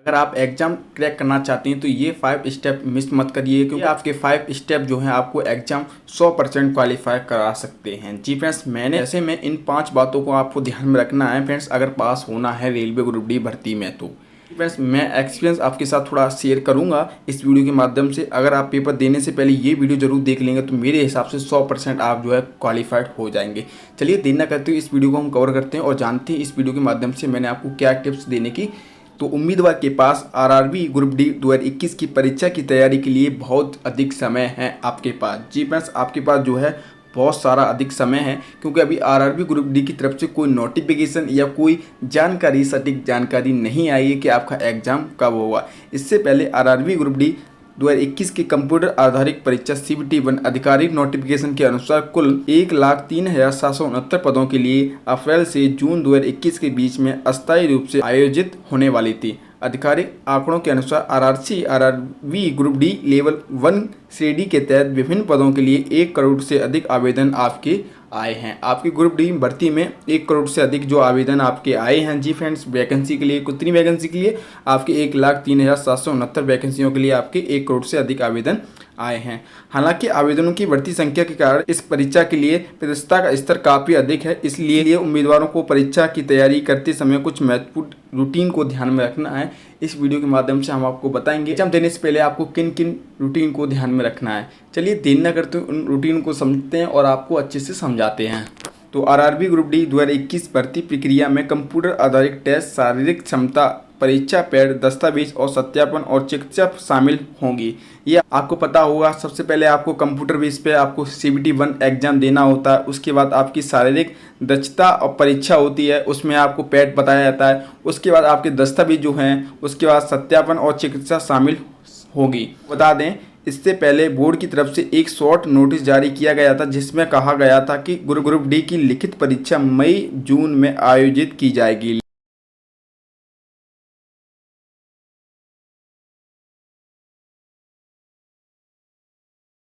अगर आप exam crack करना चाहते हैं तो ये 5 स्टेप मिस मत करिए, क्योंकि आपके 5 स्टेप जो हैं आपको एग्जाम 100% क्वालिफाई करा सकते हैं। जी फ्रेंड्स, ऐसे में इन 5 बातों को आपको ध्यान में रखना है फ्रेंड्स, अगर पास होना है रेलवे ग्रुप डी भर्ती में। तो फ्रेंड्स, मैं एक्सपीरियंस आपके साथ थोड़ा शेयर करूंगा इस वीडियो के माध्यम से। अगर आप पेपर देने से पहले ये वीडियो जरूर देख लेंगे तो मेरे हिसाब से 100% आप जो है क्वालिफाइड हो जाएंगे। चलिए देर न करते हुए इस वीडियो को हम कवर करते हैं और जानते हैं इस वीडियो के माध्यम से मैंने आपको क्या टिप्स देने की। तो उम्मीदवार के पास आरआरबी ग्रुप डी 2021 की परीक्षा की तैयारी के लिए बहुत अधिक समय है आपके पास। जी फ्रेंड्स, आपके पास जो है बहुत सारा अधिक समय है, क्योंकि अभी आरआरबी ग्रुप डी की तरफ से कोई नोटिफिकेशन या कोई जानकारी, सटीक जानकारी नहीं आई है कि आपका एग्ज़ाम कब होगा। इससे पहले आरआरबी ग्रुप डी 2021 की कंप्यूटर आधारित परीक्षा CBT-1 आधिकारिक नोटिफिकेशन के अनुसार कुल 1,03,769 पदों के लिए अप्रैल से जून 2021 के बीच में अस्थायी रूप से आयोजित होने वाली थी। आधिकारिक आंकड़ों के अनुसार आरआरबी ग्रुप डी लेवल 1 श्रेणी के तहत विभिन्न पदों के लिए 1 करोड़ से अधिक आवेदन आपके आए हैं। आपकी ग्रुप डी भर्ती में 1 करोड़ से अधिक जो आवेदन आपके आए हैं। जी फ्रेंड्स, वैकेंसी के लिए कितनी वैकेंसी के लिए? आपके 1,03,769 वैकेंसियों के लिए आपके 1 करोड़ से अधिक आवेदन आए हैं। हालांकि आवेदनों की बढ़ती संख्या के कारण इस परीक्षा के लिए प्रतियोगिता का स्तर काफ़ी अधिक है, इसलिए उम्मीदवारों को परीक्षा की तैयारी करते समय कुछ महत्वपूर्ण रूटीन को ध्यान में रखना है। इस वीडियो के माध्यम से हम आपको बताएंगे एग्जाम देने से पहले आपको किन किन रूटीन को ध्यान में रखना है। चलिए देर न करते हुए उन रूटीन को समझते हैं और आपको अच्छे से समझाते हैं। तो आरआरबी ग्रुप डी 2021 भर्ती प्रक्रिया में कंप्यूटर आधारित टेस्ट, शारीरिक क्षमता परीक्षा, पैड, दस्तावेज और सत्यापन और चिकित्सा शामिल होंगी। ये आपको पता होगा। सबसे पहले आपको कंप्यूटर बेस पे आपको CBT-1 एग्जाम देना होता है। उसके बाद आपकी शारीरिक दक्षता और परीक्षा होती है, उसमें आपको पैड बताया जाता है। उसके बाद आपके दस्तावेज जो हैं, उसके बाद सत्यापन और चिकित्सा शामिल होगी। बता दें, इससे पहले बोर्ड की तरफ से एक शॉर्ट नोटिस जारी किया गया था, जिसमें कहा गया था कि ग्रुप डी की लिखित परीक्षा मई-जून में आयोजित की जाएगी।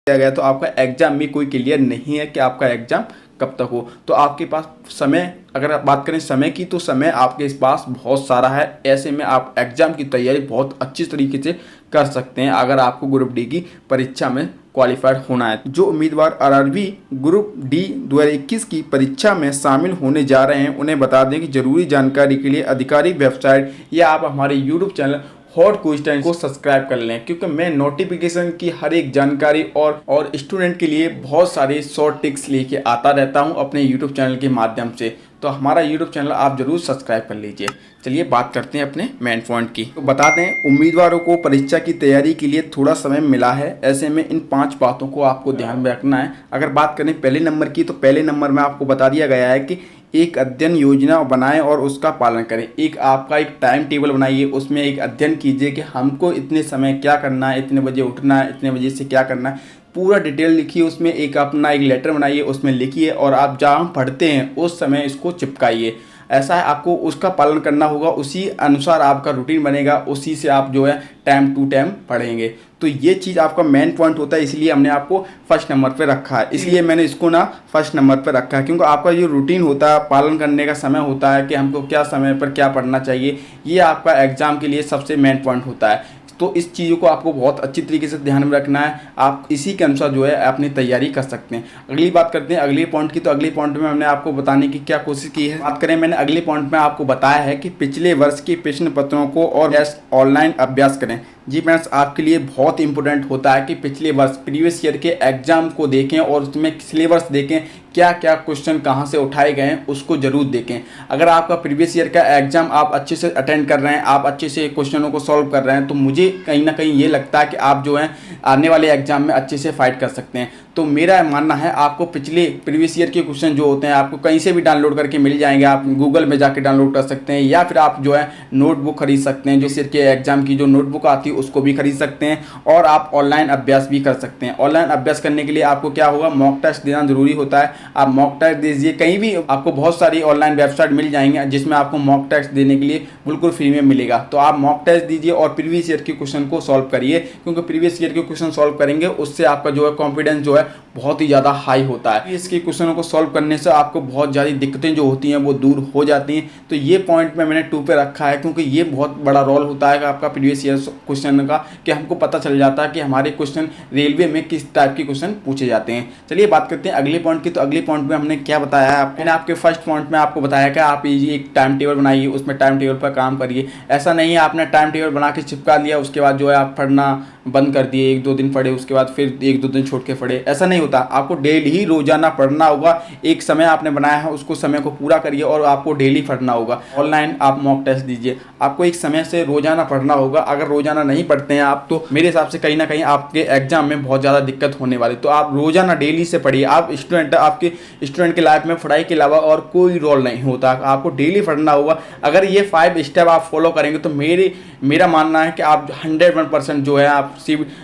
किया गया तो आपका एग्जाम में कोई क्लियर नहीं है कि आपका एग्जाम कब तक हो। तो आपके पास समय, अगर आप बात करें समय की, तो समय आपके पास बहुत सारा है। ऐसे में आप एग्जाम की तैयारी बहुत अच्छी तरीके से कर सकते हैं अगर आपको ग्रुप डी की परीक्षा में क्वालिफाइड होना है। जो उम्मीदवार आरआरबी ग्रुप डी 2021 की परीक्षा में शामिल होने जा रहे हैं, उन्हें बता दें कि जरूरी जानकारी के लिए आधिकारिक वेबसाइट या आप हमारे यूट्यूब चैनल हॉट क्वेश्चन को सब्सक्राइब कर लें, क्योंकि मैं नोटिफिकेशन की हर एक जानकारी और स्टूडेंट के लिए बहुत सारे शॉर्ट टिप्स लेके आता रहता हूं अपने यूट्यूब चैनल के माध्यम से। तो हमारा यूट्यूब चैनल आप जरूर सब्सक्राइब कर लीजिए। चलिए बात करते हैं अपने मेन पॉइंट की। तो बता दें, उम्मीदवारों को परीक्षा की तैयारी के लिए थोड़ा समय मिला है। ऐसे में इन 5 बातों को आपको ध्यान में रखना है। अगर बात करें पहले नंबर की, तो पहले नंबर में आपको बता दिया गया है कि एक अध्ययन योजना बनाएं और उसका पालन करें। आपका एक टाइम टेबल बनाइए, उसमें एक अध्ययन कीजिए कि हमको इतने समय क्या करना है, इतने बजे उठना है, इतने बजे से क्या करना है, पूरा डिटेल लिखिए। उसमें एक अपना एक लेटर बनाइए, उसमें लिखिए और आप जहाँ पढ़ते हैं उस समय इसको चिपकाइए। ऐसा है, आपको उसका पालन करना होगा, उसी अनुसार आपका रूटीन बनेगा, उसी से आप जो है टाइम टू टाइम पढ़ेंगे। तो ये चीज़ आपका मेन पॉइंट होता है, इसलिए हमने आपको फर्स्ट नंबर पे रखा है। इसलिए मैंने इसको ना फर्स्ट नंबर पे रखा है, क्योंकि आपका जो रूटीन होता है, पालन करने का समय होता है कि हमको क्या समय पर क्या पढ़ना चाहिए, ये आपका एग्जाम के लिए सबसे मेन पॉइंट होता है। तो इस चीज़ों को आपको बहुत अच्छी तरीके से ध्यान में रखना है। आप इसी के अनुसार जो है अपनी तैयारी कर सकते हैं। अगली बात करते हैं अगले पॉइंट की। तो अगले पॉइंट में हमने आपको बताने की क्या कोशिश की है। बात करें, मैंने अगले पॉइंट में आपको बताया है कि पिछले वर्ष के प्रश्न पत्रों को और ऑनलाइन अभ्यास करें। जी फ्रेंड्स, आपके लिए बहुत इंपॉर्टेंट होता है कि पिछले वर्ष प्रीवियस ईयर के एग्जाम को देखें और उसमें सिलेबस देखें, क्या क्या क्वेश्चन कहाँ से उठाए गए हैं उसको जरूर देखें। अगर आपका प्रीवियस ईयर का एग्जाम आप अच्छे से अटेंड कर रहे हैं, आप अच्छे से क्वेश्चनों को सॉल्व कर रहे हैं, तो मुझे कहीं ना कहीं ये लगता है कि आप जो है आने वाले एग्जाम में अच्छे से फाइट कर सकते हैं। तो मेरा मानना है आपको पिछले प्रीवियस ईयर के क्वेश्चन जो होते हैं आपको कहीं से भी डाउनलोड करके मिल जाएंगे। आप गूगल में जाके डाउनलोड कर सकते हैं, या फिर आप जो है नोटबुक खरीद सकते हैं। जिस ईयर के एग्जाम की जो नोटबुक आती है उसको भी खरीद सकते हैं, और आप ऑनलाइन अभ्यास भी कर सकते हैं। ऑनलाइन अभ्यास करने के लिए आपको क्या होगा, मॉक टेस्ट देना जरूरी होता है। आप मॉक टेस्ट दीजिए। कहीं भी आपको बहुत सारी ऑनलाइन वेबसाइट मिल जाएंगे जिसमें आपको मॉक टेस्ट देने के लिए बिल्कुल फ्री में मिलेगा। तो आप मॉक टेस्ट दीजिए और प्रीवियस ईयर के क्वेश्चन को सॉल्व करिए, क्योंकि प्रीवियस ईयर के क्वेश्चन सॉल्व करेंगे उससे आपका जो है कॉन्फिडेंस जो है बहुत ही ज़्यादा हाई होता है। इसके क्वेश्चनों को सॉल्व करने से आपको बहुत ज़्यादा दिक्कतें जो होती हैं वो दूर हो जाती हैं। तो ये पॉइंट मैंने 2 पे रखा है, क्योंकि ये बहुत बड़ा रोल होता है आपका प्रीवियस ईयर क्वेश्चन का, कि हमको पता चल जाता है कि हमारे क्वेश्चन रेलवे में किस टाइप के क्वेश्चन पूछे जाते हैं। चलिए बात करते हैं अगले पॉइंट की। तो अगले पॉइंट में हमने क्या बताया है, मैंने आपके फर्स्ट पॉइंट में आपको बताया कि आप एक टाइम टेबल बनाइए, उसमें टाइम टेबल पर काम करिए। ऐसा नहीं है आपने टाइम टेबल बना के चिपका लिया, उसके बाद जो है आप पढ़ना बंद कर दिए, 1-2 दिन पढ़े, उसके बाद फिर 1-2 दिन छोड़ के पढ़े। ऐसा नहीं होता, आपको डेली ही रोजाना पढ़ना होगा। एक समय आपने बनाया है, उसको समय को पूरा करिए और आपको डेली पढ़ना होगा। ऑनलाइन आप मॉक टेस्ट दीजिए, आपको एक समय से रोजाना पढ़ना होगा। अगर रोजाना नहीं पढ़ते हैं आप, तो मेरे हिसाब से कहीं ना कहीं आपके एग्जाम में बहुत ज़्यादा दिक्कत होने वाली। तो आप रोजाना डेली से पढ़िए। आप स्टूडेंट, आपके स्टूडेंट की लाइफ में पढ़ाई के अलावा और कोई रोल नहीं होता, आपको डेली पढ़ना होगा। अगर ये 5 स्टेप आप फॉलो करेंगे तो मेरा मानना है कि आप 101% जो है आप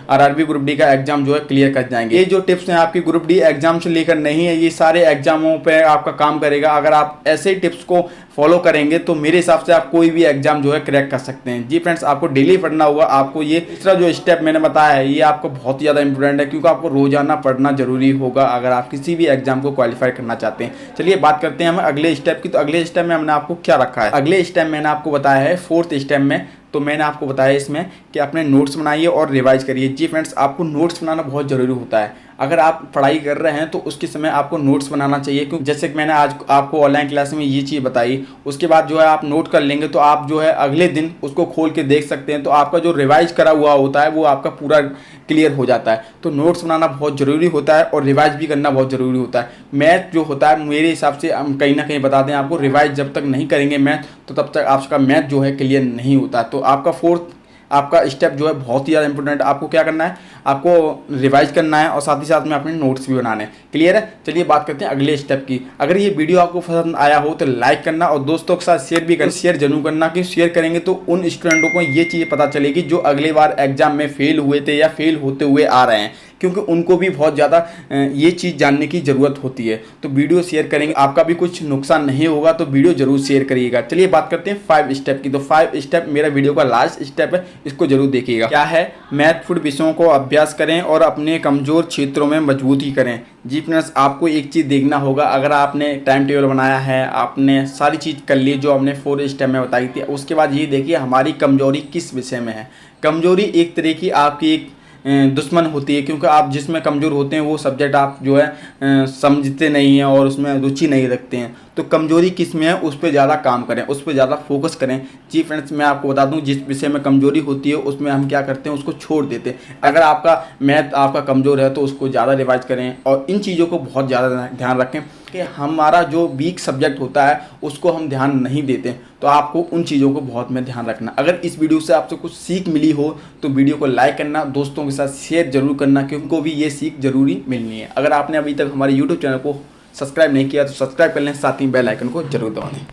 RRB ग्रुप डी का एग्जाम जो है क्लियर कर जाएंगे। ये जो टिप्स हैं आपकी ग्रुप डी एग्जाम से लेकर नहीं है, ये सारे एग्जामों पे आपका काम करेगा। अगर आप ऐसे टिप्स को फॉलो करेंगे तो मेरे हिसाब से आप कोई भी एग्जाम जो है क्रैक कर सकते हैं। जी फ्रेंड्स, आपको डेली पढ़ना होगा। आपको ये तीसरा जो स्टेप मैंने बताया है ये आपको बहुत ही ज़्यादा इंपॉर्टेंट है, क्योंकि आपको रोजाना पढ़ना जरूरी होगा अगर आप किसी भी एग्जाम को क्वालिफाई करना चाहते हैं। चलिए बात करते हैं हम अगले स्टेप की। तो अगले स्टेप में हमने आपको क्या रखा है, अगले स्टेप मैंने आपको बताया है 4th स्टेप में। तो मैंने आपको बताया इसमें कि अपने नोट्स बनाइए और रिवाइज करिए। जी फ्रेंड्स, आपको नोट्स बनाना बहुत ज़रूरी होता है। अगर आप पढ़ाई कर रहे हैं तो उसके समय आपको नोट्स बनाना चाहिए, क्योंकि जैसे कि मैंने आज आपको ऑनलाइन क्लास में ये चीज़ बताई, उसके बाद जो है आप नोट कर लेंगे तो आप जो है अगले दिन उसको खोल के देख सकते हैं। तो आपका जो रिवाइज करा हुआ होता है वो आपका पूरा क्लियर हो जाता है। तो नोट्स बनाना बहुत ज़रूरी होता है और रिवाइज भी करना बहुत ज़रूरी होता है। मैथ जो होता है मेरे हिसाब से हम कहीं ना कहीं बता दें आपको, रिवाइज जब तक नहीं करेंगे मैथ, तो तब तक आपका मैथ जो है क्लियर नहीं होता। तो आपका 4th आपका स्टेप जो है बहुत ही ज़्यादा इंपॉर्टेंट। आपको क्या करना है, आपको रिवाइज करना है और साथ ही साथ में अपने नोट्स भी बनाने हैं। क्लियर है? चलिए बात करते हैं अगले स्टेप की। अगर ये वीडियो आपको पसंद आया हो तो लाइक करना और दोस्तों के साथ शेयर भी करना। शेयर जरूर करना, कि शेयर करेंगे तो उन स्टूडेंटों को ये चीज़ पता चलेगी जो अगली बार एग्जाम में फेल हुए थे या फेल होते हुए आ रहे हैं, क्योंकि उनको भी बहुत ज़्यादा ये चीज़ जानने की ज़रूरत होती है। तो वीडियो शेयर करेंगे, आपका भी कुछ नुकसान नहीं होगा, तो वीडियो जरूर शेयर करिएगा। चलिए बात करते हैं 5 स्टेप की। तो 5 स्टेप मेरा वीडियो का लास्ट स्टेप है, इसको जरूर देखिएगा। क्या है, महत्वपूर्ण विषयों को अभ्यास करें और अपने कमज़ोर क्षेत्रों में मजबूती करें। जी फ्रेंड्स, आपको एक चीज़ देखना होगा। अगर आपने टाइम टेबल बनाया है, आपने सारी चीज़ कर ली जो हमने 4 स्टेप में बताई थी, उसके बाद ये देखिए हमारी कमजोरी किस विषय में है। कमजोरी एक तरह की आपकी एक दुश्मन होती है, क्योंकि आप जिसमें कमज़ोर होते हैं वो सब्जेक्ट आप जो है समझते नहीं हैं और उसमें रुचि नहीं रखते हैं। तो कमजोरी किस में है उस पर ज़्यादा काम करें, उस पर ज़्यादा फोकस करें। जी फ्रेंड्स, मैं आपको बता दूं, जिस विषय में कमजोरी होती है उसमें हम क्या करते हैं, उसको छोड़ देते हैं। अगर आपका मैथ आपका कमज़ोर है तो उसको ज़्यादा रिवाइज करें और इन चीज़ों को बहुत ज़्यादा ध्यान रखें कि हमारा जो वीक सब्जेक्ट होता है उसको हम ध्यान नहीं देते। तो आपको उन चीज़ों को बहुत में ध्यान रखना। अगर इस वीडियो से आपसे कुछ सीख मिली हो तो वीडियो को लाइक करना, दोस्तों के साथ शेयर जरूर करना, क्योंकि उनको भी ये सीख जरूरी मिलनी है। अगर आपने अभी तक हमारे यूट्यूब चैनल को सब्सक्राइब नहीं किया तो सब्सक्राइब कर लें, साथ ही बेल आइकन को जरूर दबा दें।